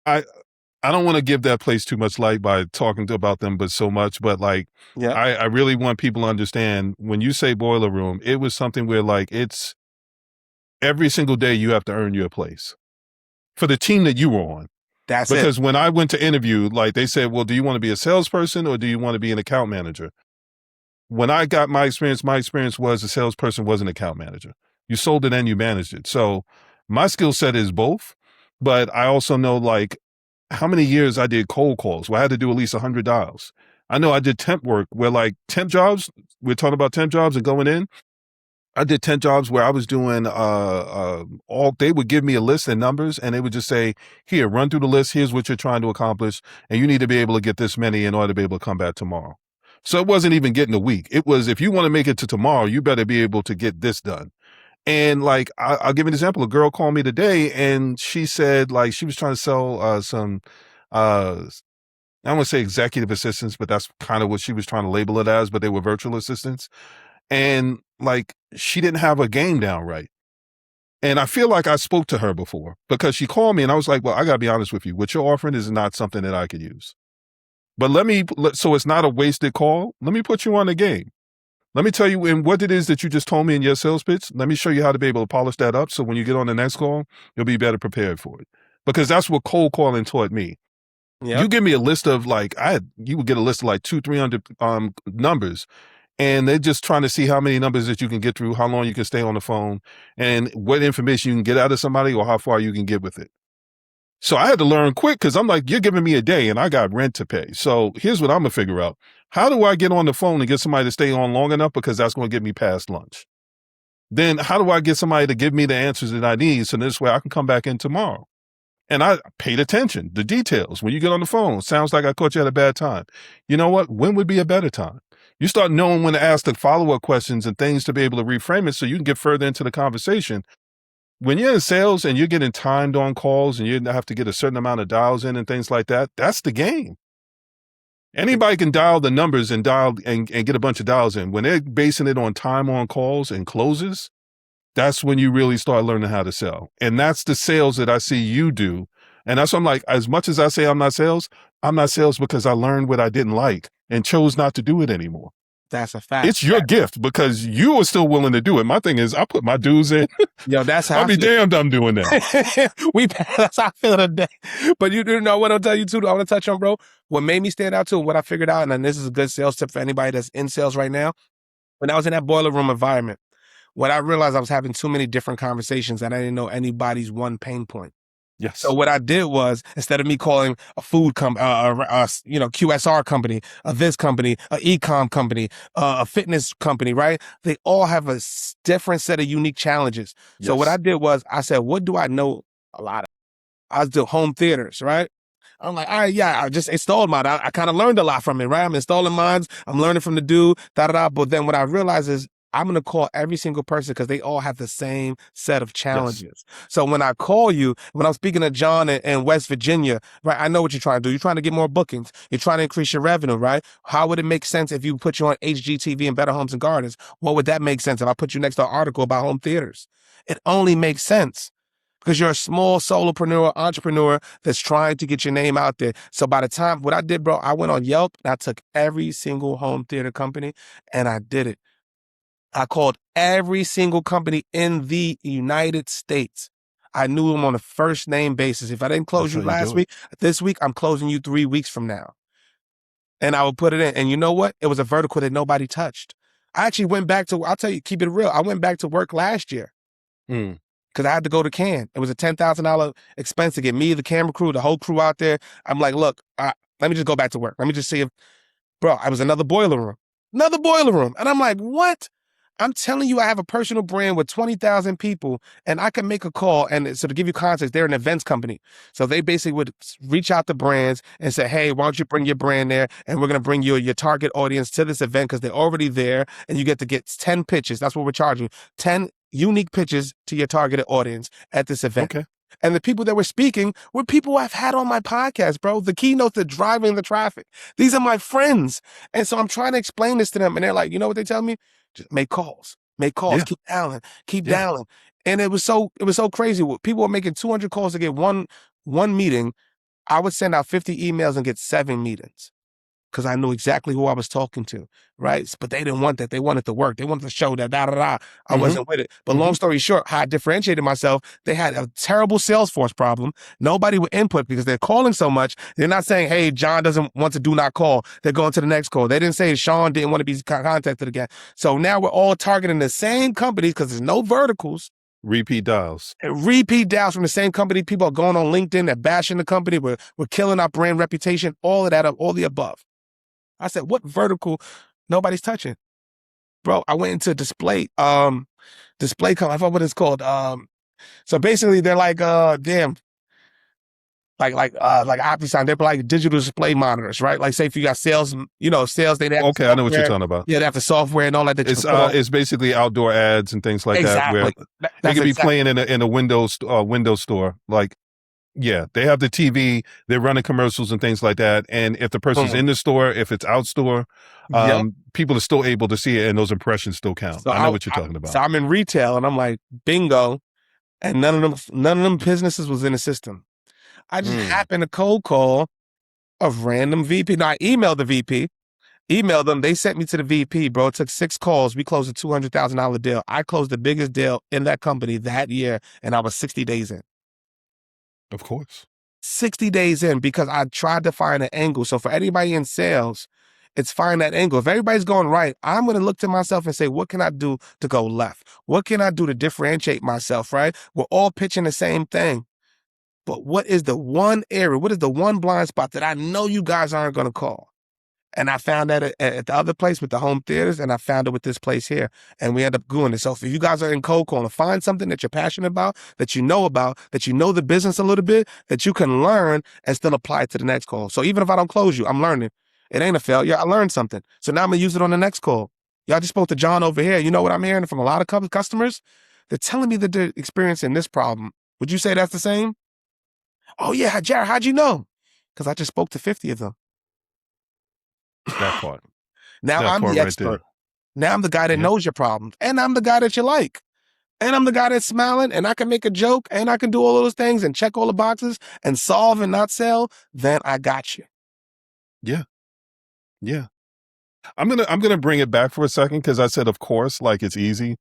I I don't want to give that place too much light by talking about them, but so much. But like, Yeah. I really want people to understand when you say boiler room, it was something where like it's every single day you have to earn your place for the team that you were on. That's it. Because when I went to interview, like they said, well, do you want to be a salesperson or do you want to be an account manager? When I got my experience was a salesperson was an account manager. You sold it and you managed it. So my skill set is both, but I also know like how many years I did cold calls where I had to do at least 100 dials. I know I did temp work where like temp jobs, we're talking about temp jobs and going in. I did 10 jobs where I was doing all they would give me a list and numbers and they would just say, here, run through the list, here's what you're trying to accomplish, and you need to be able to get this many in order to be able to come back tomorrow. So it wasn't even getting a week. It was if you want to make it to tomorrow, you better be able to get this done. And like I'll give you an example. A girl called me today and she said like she was trying to sell some I don't want to say executive assistants, but that's kind of what she was trying to label it as, but they were virtual assistants. And like she didn't have a game down right. And I feel like I spoke to her before because she called me and I was like, well, I got to be honest with you. What you're offering is not something that I could use. But so it's not a wasted call. Let me put you on the game. Let me tell you in what it is that you just told me in your sales pitch. Let me show you how to be able to polish that up. So when you get on the next call, you'll be better prepared for it. Because that's what cold calling taught me. Yep. You give me a list of like, you would get a list of like 200-300 numbers. And they're just trying to see how many numbers that you can get through, how long you can stay on the phone, and what information you can get out of somebody or how far you can get with it. So I had to learn quick because I'm like, you're giving me a day and I got rent to pay. So here's what I'm going to figure out. How do I get on the phone and get somebody to stay on long enough because that's going to get me past lunch? Then how do I get somebody to give me the answers that I need so this way I can come back in tomorrow? And I paid attention, the details. When you get on the phone, sounds like I caught you at a bad time. You know what? When would be a better time? You start knowing when to ask the follow-up questions and things to be able to reframe it so you can get further into the conversation. When you're in sales and you're getting timed on calls and you have to get a certain amount of dials in and things like that, that's the game. Anybody can dial the numbers and dial and get a bunch of dials in. When they're basing it on time on calls and closes, that's when you really start learning how to sell. And that's the sales that I see you do. And that's what I'm like, as much as I say I'm not sales because I learned what I didn't like and chose not to do it anymore. That's a fact. It's your gift because you are still willing to do it. My thing is I put my dues in. Yo, that's how I'll be damned I'm doing that. That's how I feel today. But you do know what I'll tell you too, I want to touch on, bro. What made me stand out too, what I figured out, and then this is a good sales tip for anybody that's in sales right now. When I was in that boiler room environment, what I realized I was having too many different conversations and I didn't know anybody's one pain point. Yes. So what I did was instead of me calling a food QSR company, this company, a e-com company, a fitness company, right? They all have a different set of unique challenges. So what I did was I said, what do I know a lot of? I was doing home theaters, right? I'm like, all right, yeah, I just installed mine. I kind of learned a lot from it, right? I'm installing mine. I'm learning from the dude, da-da-da. But then what I realized is I'm going to call every single person because they all have the same set of challenges. Yes. So when I call you, when I'm speaking to John in West Virginia, right, I know what you're trying to do. You're trying to get more bookings. You're trying to increase your revenue, right? How would it make sense if you put you on HGTV and Better Homes and Gardens? What would that make sense if I put you next to an article about home theaters? It only makes sense because you're a small solopreneur, entrepreneur that's trying to get your name out there. So by the time, what I did, bro, I went on Yelp and I took every single home theater company and I did it. I called every single company in the United States. I knew them on a first name basis. If I didn't close you last week, this week, I'm closing you 3 weeks from now. And I would put it in. And you know what? It was a vertical that nobody touched. I actually went back to, I'll tell you, keep it real. I went back to work last year because I had to go to Cannes. It was a $10,000 expense to get me, the camera crew, the whole crew out there. I'm like, look, let me just go back to work. Let me just see if, bro, I was another boiler room. And I'm like, what? I'm telling you, I have a personal brand with 20,000 people and I can make a call. And so to give you context, they're an events company. So they basically would reach out to brands and say, hey, why don't you bring your brand there? And we're going to bring your target audience to this event because they're already there. And you get to get 10 pitches. That's what we're charging. 10 unique pitches to your targeted audience at this event. Okay. And the people that were speaking were people I've had on my podcast, bro. The keynotes are driving the traffic. These are my friends. And so I'm trying to explain this to them. And they're like, you know what they tell me? Just make calls, yeah. keep dialing. And it was so crazy. People were making 200 calls to get one meeting. I would send out 50 emails and get 7 meetings because I knew exactly who I was talking to, right? But they didn't want that. They wanted to work. They wanted to show that I Mhm. wasn't with it. But long story short, how I differentiated myself, they had a terrible Salesforce problem. Nobody would input because they're calling so much. They're not saying, hey, John doesn't want to do not call. They're going to the next call. They didn't say Sean didn't want to be contacted again. So now we're all targeting the same companies because there's no verticals. Repeat dials. And repeat dials from the same company. People are going on LinkedIn, they're bashing the company. We're killing our brand reputation, all of that, all the above. I said, what vertical nobody's touching? Bro, I went into display company. I forgot what it's called. So basically they're like like OptiSign, they're like digital display monitors, right? Like say if you got sales, sales, they have Okay, I know what you're talking about. Yeah, they have the software and all that. It's basically outdoor ads and things like that where they could be playing in a Windows store. Like, yeah, they have the TV, they're running commercials and things like that. And if the person's in the store, if it's out store, people are still able to see it and those impressions still count. So I know what you're talking about. So I'm in retail and I'm like, bingo. And none of them businesses was in the system. I just happened to cold call a random VP. Now I emailed the VP, emailed them. They sent me to the VP, bro. It took 6 calls. We closed a $200,000 deal. I closed the biggest deal in that company that year, and I was 60 days in. Of course. 60 days in because I tried to find an angle. So for anybody in sales, it's find that angle. If everybody's going right, I'm going to look to myself and say, what can I do to go left? What can I do to differentiate myself, right? We're all pitching the same thing. But what is the one area, what is the one blind spot that I know you guys aren't going to call? And I found that at the other place with the home theaters, and I found it with this place here. And we end up doing it. So if you guys are in cold calling, find something that you're passionate about, that you know the business a little bit, that you can learn and still apply it to the next call. So even if I don't close you, I'm learning. It ain't a failure. I learned something. So now I'm going to use it on the next call. Y'all just spoke to John over here. You know what I'm hearing from a lot of customers? They're telling me that they're experiencing this problem. Would you say that's the same? Oh, yeah, Jarrett, how'd you know? Because I just spoke to 50 of them. That part. Now I'm the expert. Now I'm the guy that knows your problems. And I'm the guy that you like. And I'm the guy that's smiling and I can make a joke and I can do all of those things and check all the boxes and solve and not sell. Then I got you. Yeah. Yeah. I'm gonna bring it back for a second because I said, of course, like it's easy.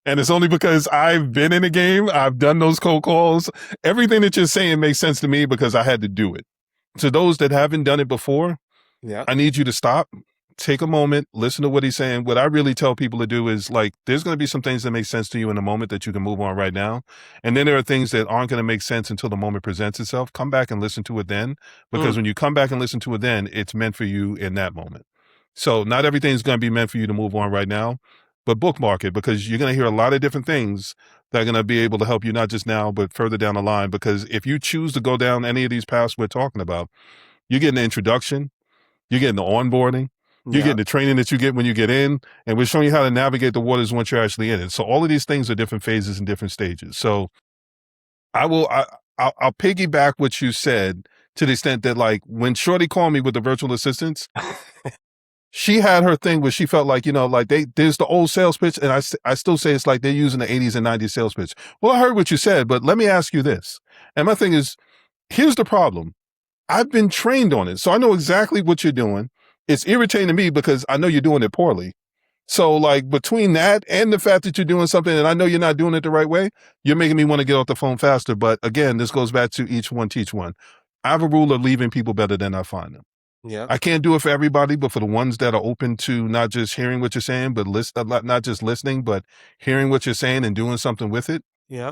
And it's only because I've been in the game. I've done those cold calls. Everything that you're saying makes sense to me because I had to do it. To those that haven't done it before, I need you to stop, take a moment, listen to what he's saying. What I really tell people to do is like, there's going to be some things that make sense to you in the moment that you can move on right now. And then there are things that aren't going to make sense until the moment presents itself. Come back and listen to it then, because when you come back and listen to it then, it's meant for you in that moment. So not everything's going to be meant for you to move on right now, but bookmark it because you're going to hear a lot of different things that are going to be able to help you, not just now, but further down the line. Because if you choose to go down any of these paths we're talking about, you're getting the introduction, you're getting the onboarding, you're getting the training that you get when you get in, and we're showing you how to navigate the waters once you're actually in it. So all of these things are different phases and different stages. So I'll piggyback what you said to the extent that like when Shorty called me with the virtual assistants, she had her thing where she felt like, like there's the old sales pitch. And I still say it's like they're using the 80s and 90s sales pitch. Well, I heard what you said, but let me ask you this. And my thing is, here's the problem. I've been trained on it. So I know exactly what you're doing. It's irritating to me because I know you're doing it poorly. So like between that and the fact that you're doing something and I know you're not doing it the right way, you're making me want to get off the phone faster. But again, this goes back to each one, teach one. I have a rule of leaving people better than I find them. Yeah. I can't do it for everybody, but for the ones that are open to not just hearing what you're saying, but not just listening, but hearing what you're saying and doing something with it. Yeah.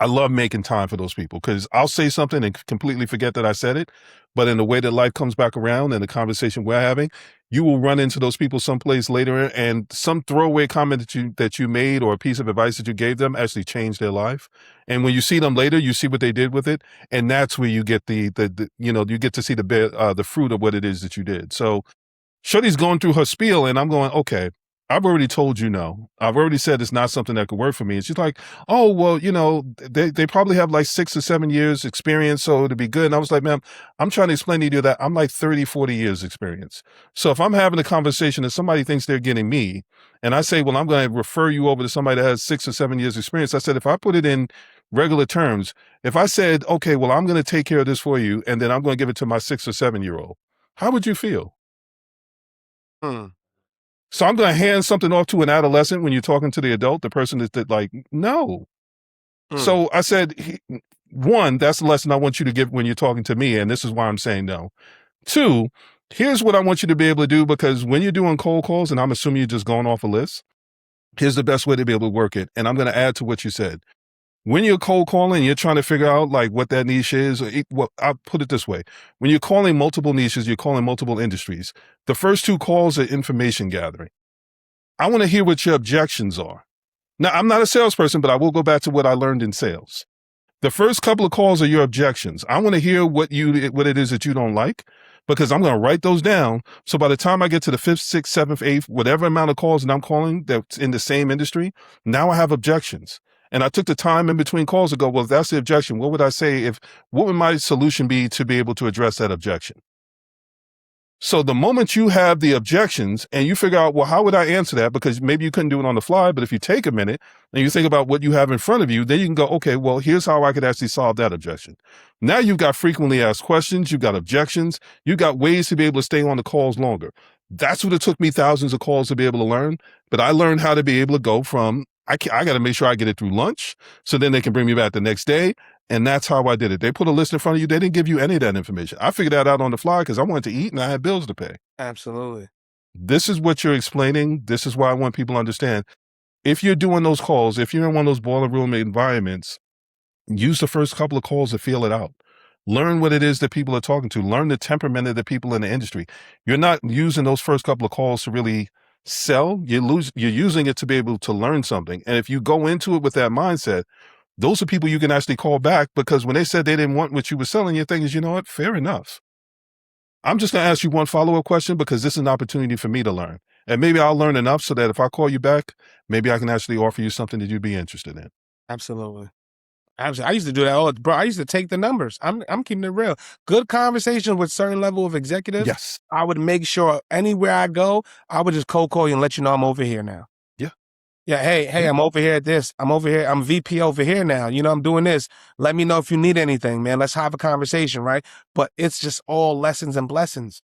I love making time for those people because I'll say something and completely forget that I said it. But in the way that life comes back around and the conversation we're having, you will run into those people someplace later and some throwaway comment that you made or a piece of advice that you gave them actually changed their life. And when you see them later, you see what they did with it. And that's where you get you get to see the fruit of what it is that you did. So Shorty's going through her spiel and I'm going, okay, I've already told you no. I've already said it's not something that could work for me. And she's like, oh, well, they probably have like 6 or 7 years experience, so it'd be good. And I was like, ma'am, I'm trying to explain to you that I'm like 30, 40 years experience. So if I'm having a conversation and somebody thinks they're getting me, and I say, well, I'm going to refer you over to somebody that has 6 or 7 years experience. I said, if I put it in regular terms, if I said, okay, well, I'm going to take care of this for you, and then I'm going to give it to my 6 or 7 year old, how would you feel? Hmm. So I'm going to hand something off to an adolescent when you're talking to the adult, the person that like, no. Hmm. So I said, one, that's the lesson I want you to give when you're talking to me. And this is why I'm saying no. Two, here's what I want you to be able to do, because when you're doing cold calls, and I'm assuming you're just going off a list, here's the best way to be able to work it. And I'm going to add to what you said. When you're cold calling, you're trying to figure out like what that niche is. Well, I'll put it this way. When you're calling multiple niches, you're calling multiple industries. The first two calls are information gathering. I want to hear what your objections are. Now, I'm not a salesperson, but I will go back to what I learned in sales. The first couple of calls are your objections. I want to hear what it is that you don't like, because I'm going to write those down. So by the time I get to the fifth, sixth, seventh, eighth, whatever amount of calls that I'm calling that's in the same industry, now I have objections. And I took the time in between calls to go, well, if that's the objection, what would I say what would my solution be to be able to address that objection? So the moment you have the objections and you figure out, well, how would I answer that? Because maybe you couldn't do it on the fly, but if you take a minute and you think about what you have in front of you, then you can go, okay, well, here's how I could actually solve that objection. Now you've got frequently asked questions, you've got objections, you've got ways to be able to stay on the calls longer. That's what it took me thousands of calls to be able to learn. But I learned how to be able to go from, I got to make sure I get it through lunch, so then they can bring me back the next day. And that's how I did it. They put a list in front of you. They didn't give you any of that information. I figured that out on the fly because I wanted to eat and I had bills to pay. Absolutely. This is what you're explaining. This is why I want people to understand. If you're doing those calls, if you're in one of those boiler room environments, use the first couple of calls to feel it out. Learn what it is that people are talking to. Learn the temperament of the people in the industry. You're not using those first couple of calls to really sell. You're using it to be able to learn something. And if you go into it with that mindset, those are people you can actually call back, because when they said they didn't want what you were selling, your thing is, you know what, fair enough. I'm just going to ask you one follow-up question, because this is an opportunity for me to learn. And maybe I'll learn enough so that if I call you back, maybe I can actually offer you something that you'd be interested in. Absolutely. Absolutely. I used to do that all, bro. I used to take the numbers. I'm keeping it real. Good conversation with certain level of executives. Yes. I would make sure anywhere I go, I would just cold call you and let you know I'm over here now. Yeah. Yeah. Hey, I'm over here at this. I'm over here. I'm VP over here now. I'm doing this. Let me know if you need anything, man. Let's have a conversation, right? But it's just all lessons and blessings.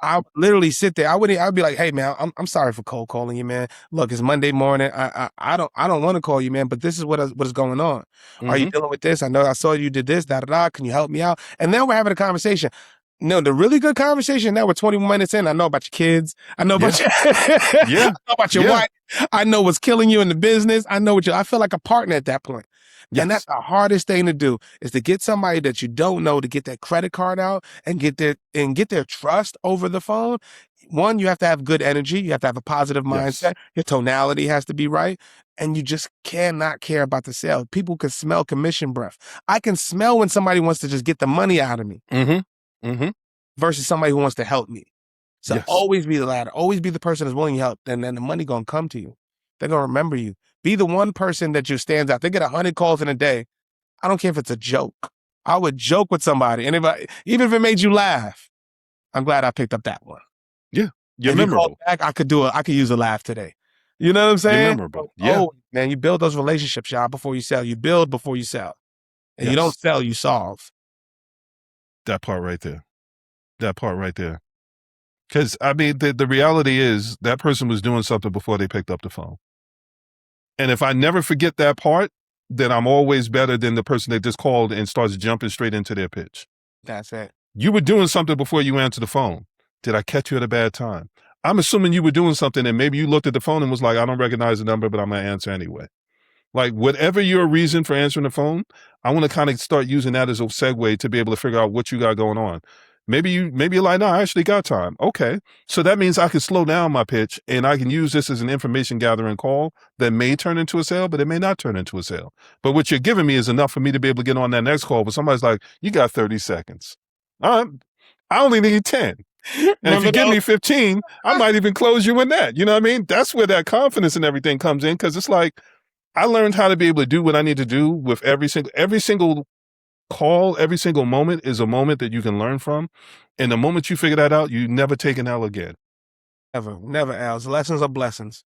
I would literally sit there. I'd be like, hey man, I'm sorry for cold calling you, man. Look, it's Monday morning. I don't want to call you, man, but this is what is going on. Are you dealing with this? I know I saw you did this, da da da. Can you help me out? And then we're having a conversation. No, the really good conversation. Now we're 21 minutes in. I know about your kids. I know about I know about your wife. I know what's killing you in the business. I know I feel like a partner at that point. Yes. And that's the hardest thing to do, is to get somebody that you don't know to get that credit card out and get their trust over the phone. One, you have to have good energy. You have to have a positive mindset. Yes. Your tonality has to be right. And you just cannot care about the sale. People can smell commission breath. I can smell when somebody wants to just get the money out of me versus somebody who wants to help me. So always be the latter. Always be the person that's willing to help. And then the money going to come to you. They're going to remember you. Be the one person that just stands out. They get 100 calls in a day. I don't care if it's a joke. I would joke with somebody. And even if it made you laugh, I'm glad I picked up that one. Yeah. You're if memorable. You call back, I could use a laugh today. You know what I'm saying? You're memorable. Yeah. Oh, man, you build those relationships, y'all, before you sell. You build before you sell. And you don't sell, you solve. That part right there. That part right there. Because, I mean, the reality is that person was doing something before they picked up the phone. And if I never forget that part, then I'm always better than the person that just called and starts jumping straight into their pitch. That's it. You were doing something before you answered the phone. Did I catch you at a bad time? I'm assuming you were doing something and maybe you looked at the phone and was like, I don't recognize the number, but I'm going to answer anyway. Like, whatever your reason for answering the phone, I want to kind of start using that as a segue to be able to figure out what you got going on. Maybe you're like, no, I actually got time. Okay. So that means I can slow down my pitch and I can use this as an information gathering call that may turn into a sale, but it may not turn into a sale. But what you're giving me is enough for me to be able to get on that next call. But somebody's like, you got 30 seconds. All right. I only need 10. And if you Remember give those? me 15, I might even close you in that. You know what I mean? That's where that confidence and everything comes in, because it's like I learned how to be able to do what I need to do with every single call. Every single moment is a moment that you can learn from. And the moment you figure that out, you never take an L again. Never, never, Als. Lessons are blessings.